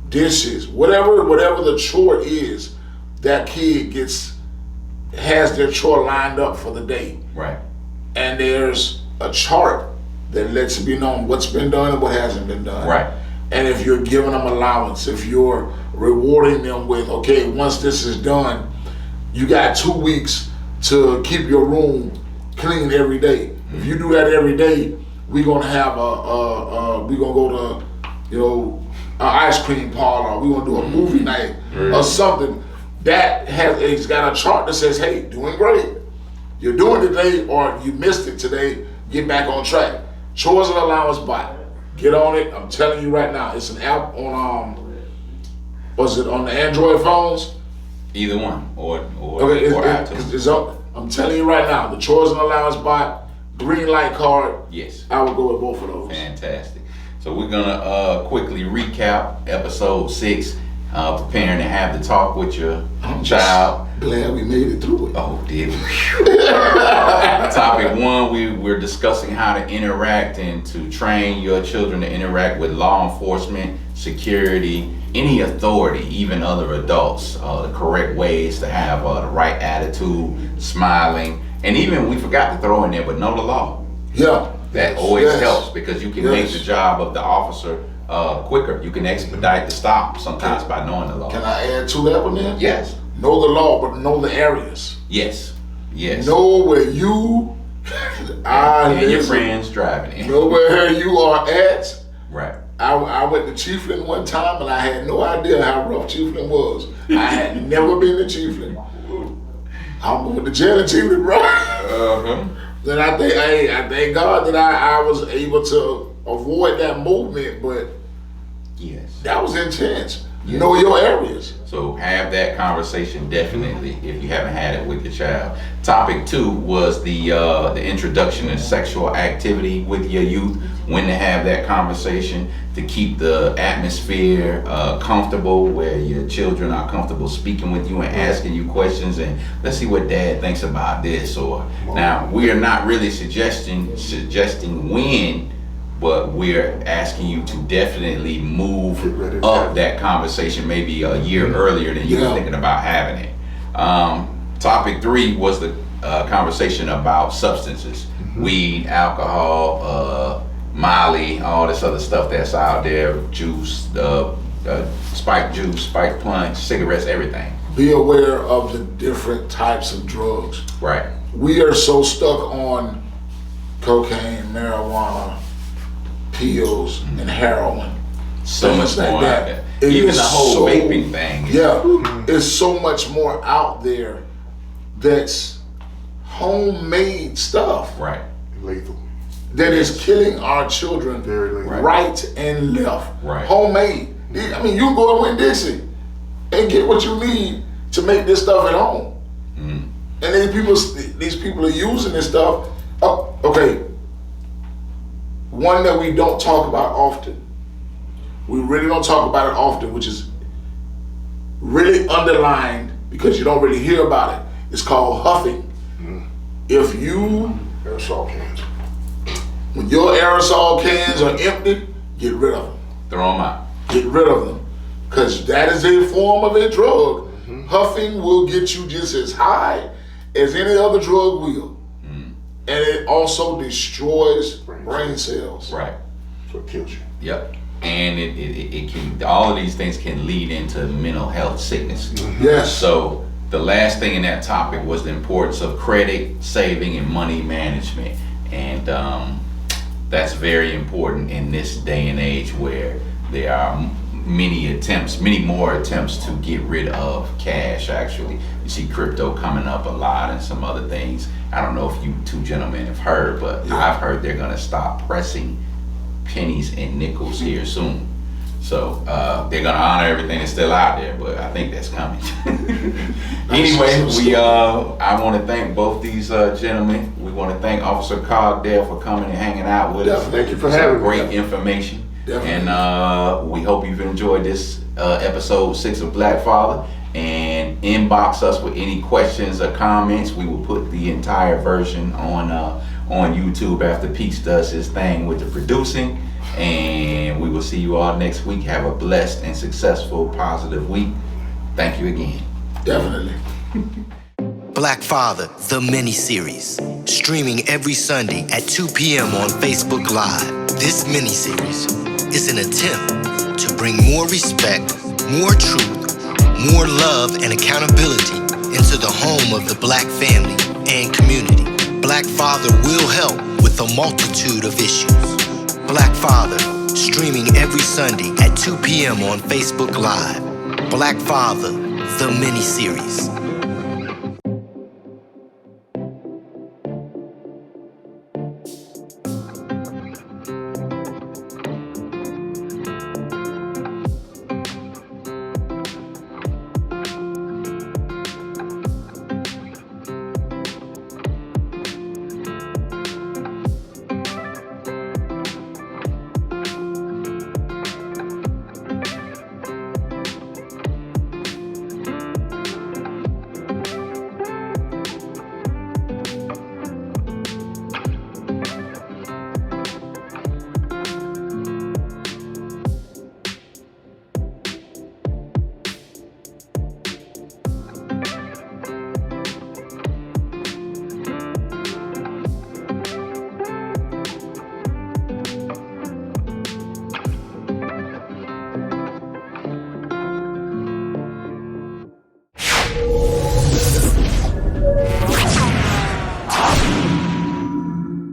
dishes, whatever the chore is, that kid has their chore lined up for the day. Right. And there's a chart that lets it be known what's been done and what hasn't been done. Right. And if you're giving them allowance, if you're rewarding them with, okay, once this is done, you got 2 weeks to keep your room clean every day. If you do that every day, we're gonna have we're gonna go to, an ice cream parlor. We're gonna do a movie night or something. It's got a chart that says, hey, doing great. You're doing it today, or you missed it today, get back on track. Chores and allowance bot. Get on it. I'm telling you right now, it's an app on was it on the Android phones? Either one or Okay, iTunes. it's up. I'm telling you right now, the chores and allowance bot, green light card. Yes. I would go with both of those. Fantastic. So we're gonna quickly recap episode 6, preparing to have the talk with your child. Glad we made it through it. Oh, did we? Topic 1, we're discussing how to interact and to train your children to interact with law enforcement, security, any authority, even other adults. The correct ways to have the right attitude, smiling, and even we forgot to throw in there, but know the law. Yeah. That always Yes. helps because you can make Yes. the job of the officer quicker. You can expedite the stop sometimes by knowing the law. Can I add to that one then? Yes. Know the law, but know the areas. Yes. Yes. Know where you and your friends driving in. Know where you are at. Right. I went to Chiefland one time and I had no idea how rough Chiefland was. I had never been to Chiefland. I went to jail in Chiefland, bro. Then I thank God that I was able to avoid that movement, but yes, that was intense. Yes. Know your areas. So have that conversation definitely if you haven't had it with your child. Topic 2 was the introduction of sexual activity with your youth. When to have that conversation to keep the atmosphere comfortable, where your children are comfortable speaking with you and asking you questions, and let's see what dad thinks about this. Or now we are not really suggesting when, but we're asking you to definitely move up that conversation maybe a year earlier than you were thinking about having it. Topic 3 was the conversation about substances, weed, alcohol, Molly, all this other stuff that's out there, juice, spiked juice, spiked plunge, cigarettes, everything. Be aware of the different types of drugs. Right. We are so stuck on cocaine, marijuana, pills, and heroin. So much like more that. out there. Even the whole vaping thing. It's so much more out there that's homemade stuff. Right. Lethal. That is killing our children Very lethal. right and left. Right. Homemade. I mean, you can go to Winn-Dixie and get what you need to make this stuff at home. And these people are using this stuff. Oh, okay. One that we don't talk about often. We really don't talk about it often, which is really underlined because you don't really hear about it. It's called huffing. If you Aerosol cans. When your aerosol cans are empty, get rid of them. Throw them out. Get rid of them. Because that is a form of a drug. Huffing will get you just as high as any other drug will. And it also destroys brain cells. Right. So it kills you. Yep. And it can, all of these things can lead into mental health sickness. Yes. So the last thing in that topic was the importance of credit, saving, and money management. And that's very important in this day and age where there are many more attempts to get rid of cash. Actually, you see crypto coming up a lot and some other things. I don't know if you two gentlemen have heard, but I've heard they're gonna stop pressing pennies and nickels here soon. So they're gonna honor everything that's still out there, but I think that's coming. Anyway, I want to thank both these gentlemen. We want to thank Officer Cogdell for coming and hanging out with us. Thank you for having me. Great information. Definitely. And we hope you've enjoyed this episode 6 of Black Father. And inbox us with any questions or comments. We will put the entire version on YouTube after Peach does his thing with the producing. And we will see you all next week. Have a blessed and successful, positive week. Thank you again. Definitely. Black Father, the mini-series. Streaming every Sunday at 2 p.m. on Facebook Live. This mini-series is an attempt to bring more respect, more truth, more love and accountability into the home of the Black family and community. Black Father will help with a multitude of issues. Black Father, streaming every Sunday at 2 p.m. on Facebook Live. Black Father, the mini-series.